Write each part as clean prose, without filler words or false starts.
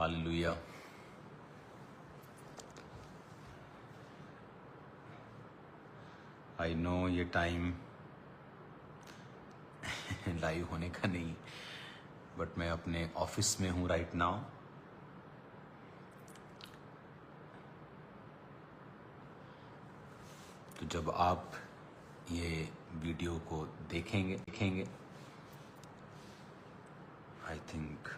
Hallelujah. I know ये time live होने का नहीं, बट मैं अपने ऑफिस में हूँ राइट नाउ। तो जब आप ये वीडियो को देखेंगे आई थिंक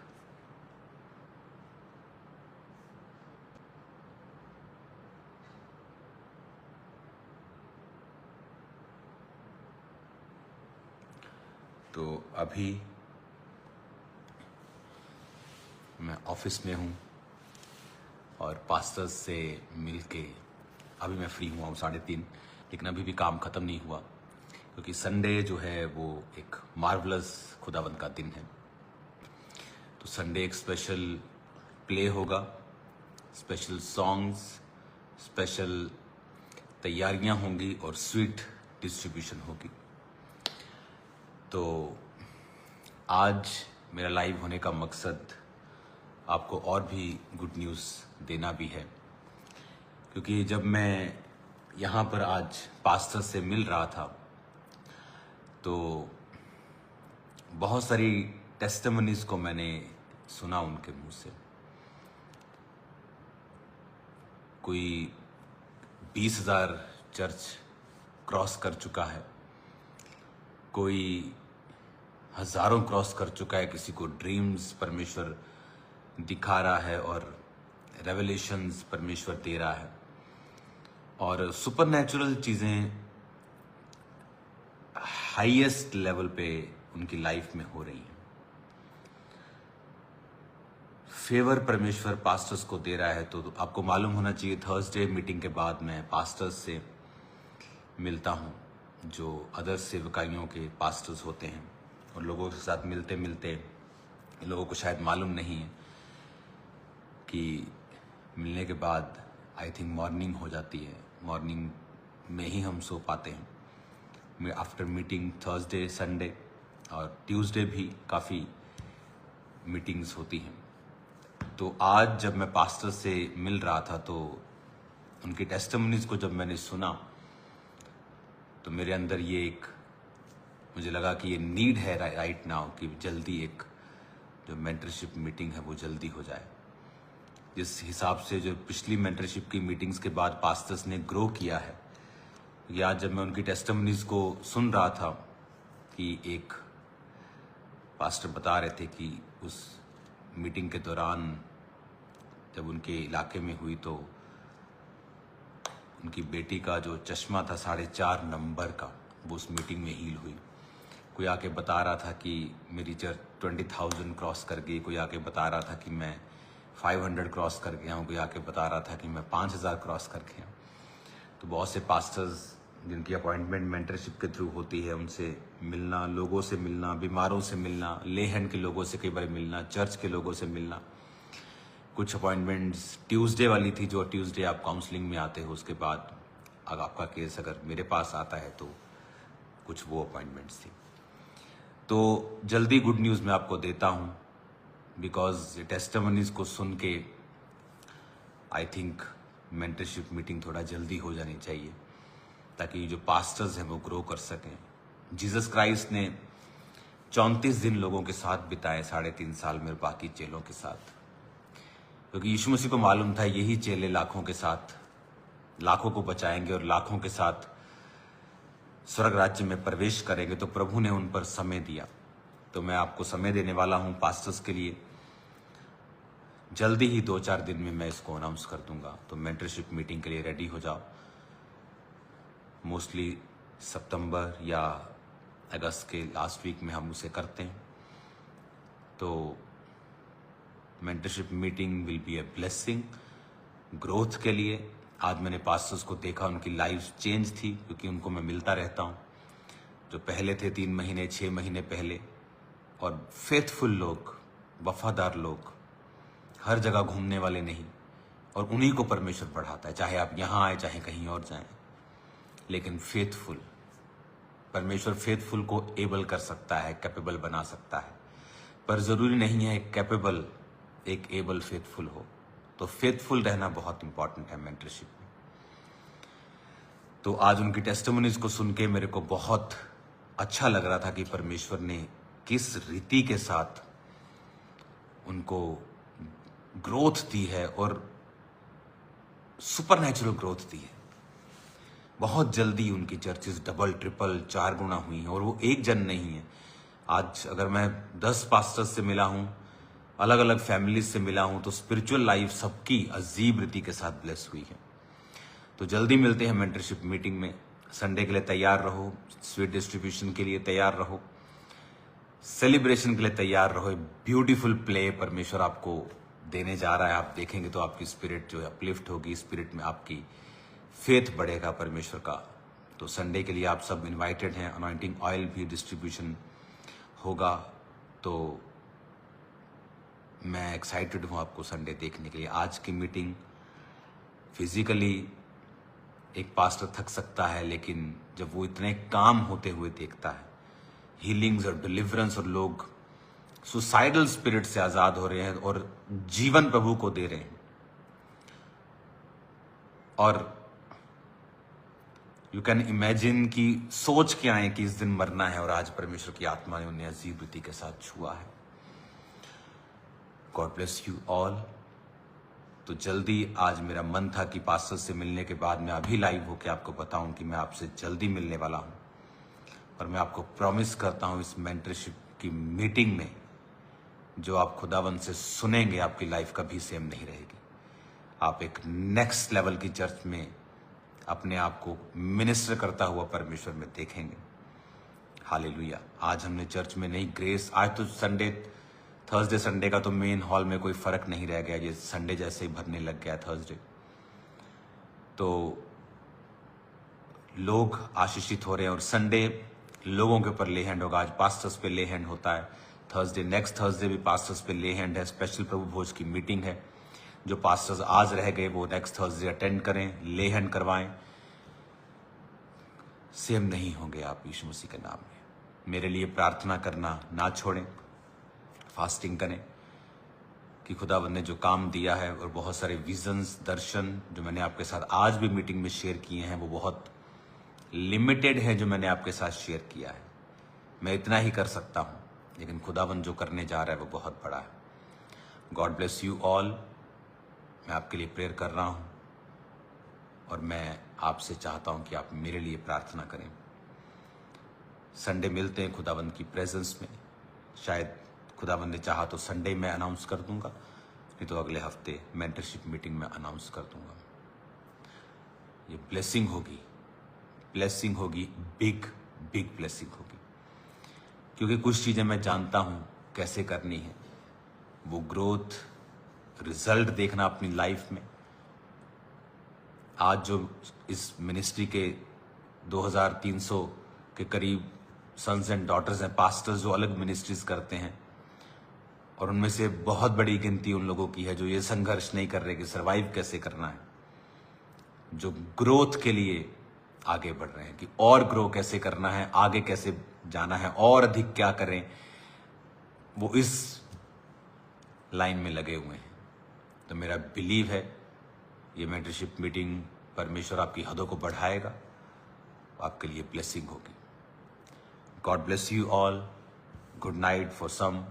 तो अभी मैं ऑफिस में हूँ और पास्टर्स से मिलके अभी मैं फ्री हुआ हूँ 3:30, लेकिन अभी भी काम ख़त्म नहीं हुआ क्योंकि संडे जो है वो एक मार्वलस खुदावंत का दिन है। तो संडे एक स्पेशल प्ले होगा, स्पेशल सॉन्ग्स, स्पेशल तैयारियां होंगी और स्वीट डिस्ट्रीब्यूशन होगी। तो आज मेरा लाइव होने का मकसद आपको और भी गुड न्यूज़ देना भी है, क्योंकि जब मैं यहाँ पर आज पास्टर से मिल रहा था तो बहुत सारी टेस्टिमनीज को मैंने सुना उनके मुंह से। कोई 20,000 चर्च क्रॉस कर चुका है, कोई हजारों क्रॉस कर चुका है, किसी को ड्रीम्स परमेश्वर दिखा रहा है और रेवलेशंस परमेश्वर दे रहा है और सुपरनैचुरल चीज़ें हाईएस्ट लेवल पे उनकी लाइफ में हो रही हैं। फेवर परमेश्वर पास्टर्स को दे रहा है। तो आपको मालूम होना चाहिए, थर्सडे मीटिंग के बाद मैं पास्टर्स से मिलता हूं, जो अदर सेवकाइयों के पास्टर्स होते हैं, और लोगों के साथ मिलते मिलते लोगों को शायद मालूम नहीं है कि मिलने के बाद आई थिंक मॉर्निंग हो जाती है, मॉर्निंग में ही हम सो पाते हैं। आफ्टर मीटिंग थर्सडे, संडे और ट्यूसडे भी काफ़ी मीटिंग्स होती हैं। तो आज जब मैं पास्टर से मिल रहा था तो उनकी टेस्टिमनीज को जब मैंने सुना तो मेरे अंदर ये एक, मुझे लगा कि ये नीड है राइट नाउ कि जल्दी एक जो मेंटरशिप मीटिंग है वो जल्दी हो जाए। जिस हिसाब से जो पिछली मेंटरशिप की मीटिंग्स के बाद पास्टर्स ने ग्रो किया है, या जब मैं उनकी टेस्टिमनीज को सुन रहा था कि एक पास्टर बता रहे थे कि उस मीटिंग के दौरान जब उनके इलाके में हुई तो उनकी बेटी का जो चश्मा था 4.5 नंबर का, वो उस मीटिंग में हील हुई। कोई आके बता रहा था कि मेरी चर्च 20,000 क्रॉस कर गई, कोई आके बता रहा था कि मैं 500 क्रॉस कर गया हूँ, कोई आके बता रहा था कि मैं 5,000 क्रॉस कर गया। तो बहुत से पास्टर्स जिनकी अपॉइंटमेंट मेंटरशिप के थ्रू होती है, उनसे मिलना, लोगों से मिलना, बीमारों से मिलना, ले हैंड के लोगों से कई बार मिलना, चर्च के लोगों से मिलना। कुछ अपॉइंटमेंट्स ट्यूसडे वाली थी, जो ट्यूसडे आप काउंसलिंग में आते हो, उसके बाद अगर आपका केस अगर मेरे पास आता है तो कुछ वो अपॉइंटमेंट्स थी। तो जल्दी गुड न्यूज़ मैं आपको देता हूँ, बिकॉज टेस्टिमनीज को सुन के आई थिंक मेंटरशिप मीटिंग थोड़ा जल्दी हो जानी चाहिए ताकि जो पास्टर्स हैं वो ग्रो कर सकें। जीसस क्राइस्ट ने 34 दिन लोगों के साथ बिताए 3.5 साल में बाकी चेलों के साथ, क्योंकि यीशु मसीह को मालूम था यही चेले लाखों के साथ लाखों को बचाएंगे और लाखों के साथ स्वर्ग राज्य में प्रवेश करेंगे। तो प्रभु ने उन पर समय दिया। तो मैं आपको समय देने वाला हूं पास्टर्स के लिए। जल्दी ही 2-4 दिन में मैं इसको अनाउंस कर दूंगा। तो मेंटरशिप मीटिंग के लिए रेडी हो जाओ। मोस्टली सितंबर या अगस्त के लास्ट वीक में हम उसे करते हैं। तो mentorship meeting will be a blessing growth के लिए। आज मैंने पास्टर्स को देखा, उनकी लाइफ चेंज थी, क्योंकि उनको मैं मिलता रहता हूँ, जो पहले थे 3 महीने 6 महीने पहले, और फेथफुल लोग, वफादार लोग, हर जगह घूमने वाले नहीं, और उन्हीं को परमेश्वर बढ़ाता है, चाहे आप यहाँ आए चाहे कहीं और जाएं। लेकिन फेथफुल, परमेश्वर फेथफुल को एबल कर सकता है, कैपेबल बना सकता है, पर जरूरी नहीं है कैपेबल एक एबल फेथफुल हो। तो फेथफुल रहना बहुत इंपॉर्टेंट है मेंटरशिप में। तो आज उनकी टेस्टिमोनीज को सुन के मेरे को बहुत अच्छा लग रहा था कि परमेश्वर ने किस रीति के साथ उनको ग्रोथ दी है और सुपरनैचुरल ग्रोथ दी है। बहुत जल्दी उनकी चर्चेस डबल ट्रिपल 4 गुना हुई हैं और वो एक जन नहीं है। आज अगर मैं 10 पास्टर्स से मिला हूं, अलग अलग फैमिलीज से मिला हूं, तो स्पिरिचुअल लाइफ सबकी अजीब रीति के साथ ब्लेस हुई है। तो जल्दी मिलते हैं मेंटरशिप मीटिंग में। संडे के लिए तैयार रहो, स्वीट डिस्ट्रीब्यूशन के लिए तैयार रहो, सेलिब्रेशन के लिए तैयार रहो। ब्यूटीफुल प्ले परमेश्वर आपको देने जा रहा है। आप देखेंगे तो आपकी स्पिरिट जो है अपलिफ्ट होगी, स्पिरिट में आपकी फेथ बढ़ेगा परमेश्वर का। तो संडे के लिए आप सब इनवाइटेड हैं। अनॉइंटिंग ऑयल भी डिस्ट्रीब्यूशन होगा। तो मैं एक्साइटेड हूं आपको संडे देखने के लिए। आज की मीटिंग फिजिकली एक पास्टर थक सकता है, लेकिन जब वो इतने काम होते हुए देखता है, हीलिंग्स और डिलीवरेंस, और लोग सुसाइडल स्पिरिट से आजाद हो रहे हैं और जीवन प्रभु को दे रहे हैं, और यू कैन इमेजिन कि सोच के आए कि इस दिन मरना है, और आज परमेश्वर की आत्मा ने उन्हें अजीब रीति के साथ छुआ है। God bless you all. तो जल्दी आज मेरा मन था कि पास्टर से मिलने के बाद मैं अभी लाइव होकर आपको बताऊं कि मैं आपसे जल्दी मिलने वाला हूं, और मैं आपको प्रॉमिस करता हूं इस मेंटरशिप की मीटिंग में जो आप खुदावन से सुनेंगे, आपकी लाइफ कभी सेम नहीं रहेगी। आप एक नेक्स्ट लेवल की चर्च में अपने आप को मिनिस्टर करता हुआ परमेश्वर में देखेंगे। हालेलुया। आज हमने चर्च में नई ग्रेस, आज तो संडे, थर्सडे संडे का तो मेन हॉल में कोई फर्क नहीं रह गया, ये संडे जैसे ही भरने लग गया थर्सडे। तो लोग आशीषित हो रहे हैं, और संडे लोगों के ऊपर ले हैंड होगा। आज पास्टर्स पे ले हैंड होता है। थर्सडे, नेक्स्ट थर्सडे भी पास्टर्स पे ले हैंड है। स्पेशल प्रभु भोज की मीटिंग है। जो पास्टर्स आज रह गए वो नेक्स्ट थर्सडे अटेंड करें, ले हैंड करवाएं। सेम नहीं होंगे आप यीशु मसीह के नाम में। मेरे लिए प्रार्थना करना ना छोड़ें, फास्टिंग करें कि खुदावंद ने जो काम दिया है, और बहुत सारे विजन्स, दर्शन जो मैंने आपके साथ आज भी मीटिंग में शेयर किए हैं, वो बहुत लिमिटेड है जो मैंने आपके साथ शेयर किया है। मैं इतना ही कर सकता हूं, लेकिन खुदावंद जो करने जा रहा है वो बहुत बड़ा है। God bless you all. मैं आपके लिए प्रेयर कर रहा हूं, और मैं आपसे चाहता हूं कि आप मेरे लिए प्रार्थना करें। संडे मिलते हैं खुदावंद की प्रेजेंस में। शायद खुदावंद ने चाहा तो संडे में अनाउंस कर दूंगा, नहीं तो अगले हफ्ते मेंटरशिप मीटिंग में अनाउंस कर दूंगा। ये ब्लेसिंग होगी, ब्लेसिंग होगी, बिग बिग ब्लेसिंग होगी, क्योंकि कुछ चीजें मैं जानता हूं कैसे करनी है। वो ग्रोथ, रिजल्ट देखना अपनी लाइफ में। आज जो इस मिनिस्ट्री के 2300 के करीब सन्स एंड डॉटर्स हैं, पास्टर्स जो अलग मिनिस्ट्रीज करते हैं, और उनमें से बहुत बड़ी गिनती उन लोगों की है जो ये संघर्ष नहीं कर रहे कि सरवाइव कैसे करना है, जो ग्रोथ के लिए आगे बढ़ रहे हैं कि और ग्रो कैसे करना है, आगे कैसे जाना है, और अधिक क्या करें। वो इस लाइन में लगे हुए हैं। तो मेरा बिलीव है ये मेंटरशिप मीटिंग परमेश्वर आपकी हदों को बढ़ाएगा, आपके लिए ब्लेसिंग होगी। God bless you all. Good night for some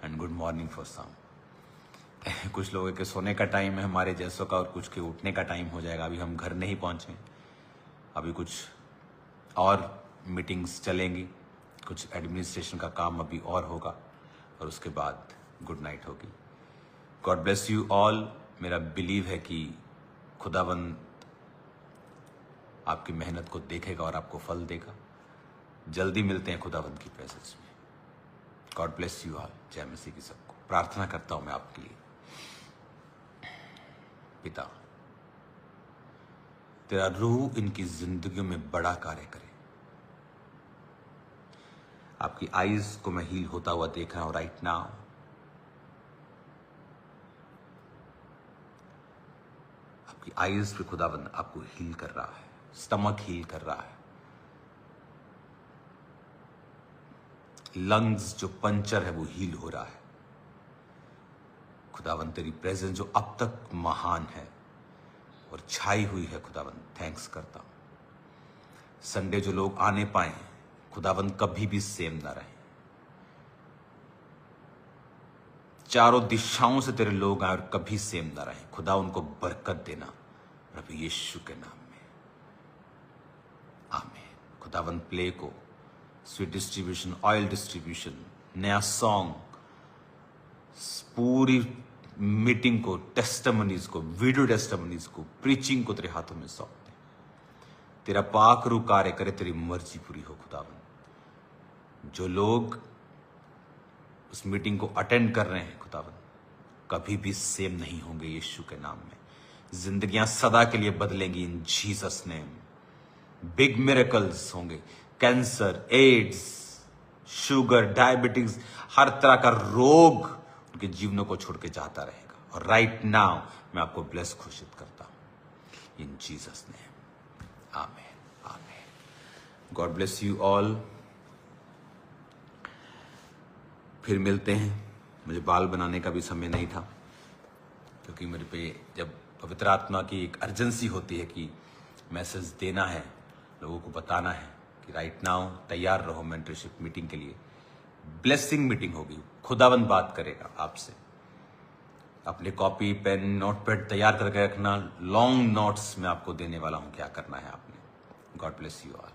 and good morning for some. कुछ लोगों के सोने का टाइम है हमारे जैसों का, और कुछ के उठने का टाइम हो जाएगा। अभी हम घर नहीं पहुंचे, अभी कुछ और मीटिंग्स चलेंगी, कुछ एडमिनिस्ट्रेशन का काम अभी और होगा, और उसके बाद गुड नाइट होगी। God bless you all. मेरा बिलीव है कि खुदावंद आपकी मेहनत को देखेगा और आपको फल देगा। जल्दी मिलते हैं खुदावंद की प्रेजेंस में। God bless you all. जय मसीह की सबको। प्रार्थना करता हूं मैं आपके लिए। पिता, तेरा रूह इनकी जिंदगियों में बड़ा कार्य करे। आपकी आईज को मैं हील होता हुआ देख रहा हूं राइट नाउ। आपकी आईज पे खुदावंद आपको हील कर रहा है, स्टमक हील कर रहा है, लंग्स जो पंचर है वो हील हो रहा है। खुदावन तेरी प्रेजेंस जो अब तक महान है और छाई हुई है, खुदावन थैंक्स करता हूं। संडे जो लोग आने पाए खुदावन कभी भी सेम ना रहे, चारों दिशाओं से तेरे लोग आए और कभी सेम ना रहे। खुदा उनको बरकत देना प्रभु यीशु के नाम में, आमीन। खुदावन प्ले को, स्वीट डिस्ट्रीब्यूशन, ऑयल डिस्ट्रीब्यूशन, नया सॉन्ग, पूरी मीटिंग को, टेस्टिमनीज को, वीडियो टेस्टिमनीज को, प्रीचिंग को तेरे हाथों में सौंप दे। तेरा पाक रू कार्य करे, तेरी मर्जी पूरी हो खुदावन। जो लोग उस मीटिंग को अटेंड कर रहे हैं खुदावन कभी भी सेम नहीं होंगे यीशु के नाम में। जिंदगियां सदा के लिए बदलेंगी in Jesus name. Big miracles होंगे। कैंसर, एड्स, शुगर, डायबिटीज, हर तरह का रोग उनके जीवनों को छोड़ के जाता रहेगा। और राइट नाउ मैं आपको ब्लेस घोषित करता हूं इन जीसस नेम, आमीन, आमीन। God bless you all. फिर मिलते हैं। मुझे बाल बनाने का भी समय नहीं था, क्योंकि मेरे पे जब पवित्र आत्मा की एक अर्जेंसी होती है कि मैसेज देना है, लोगों को बताना है कि राइट नाउ तैयार रहो मेंटरशिप मीटिंग के लिए। ब्लेसिंग मीटिंग होगी, खुदावंद बात करेगा आपसे। अपने कॉपी, पेन, नोटपैड तैयार करके रखना। लॉन्ग नोट्स मैं आपको देने वाला हूं, क्या करना है आपने। God bless you all.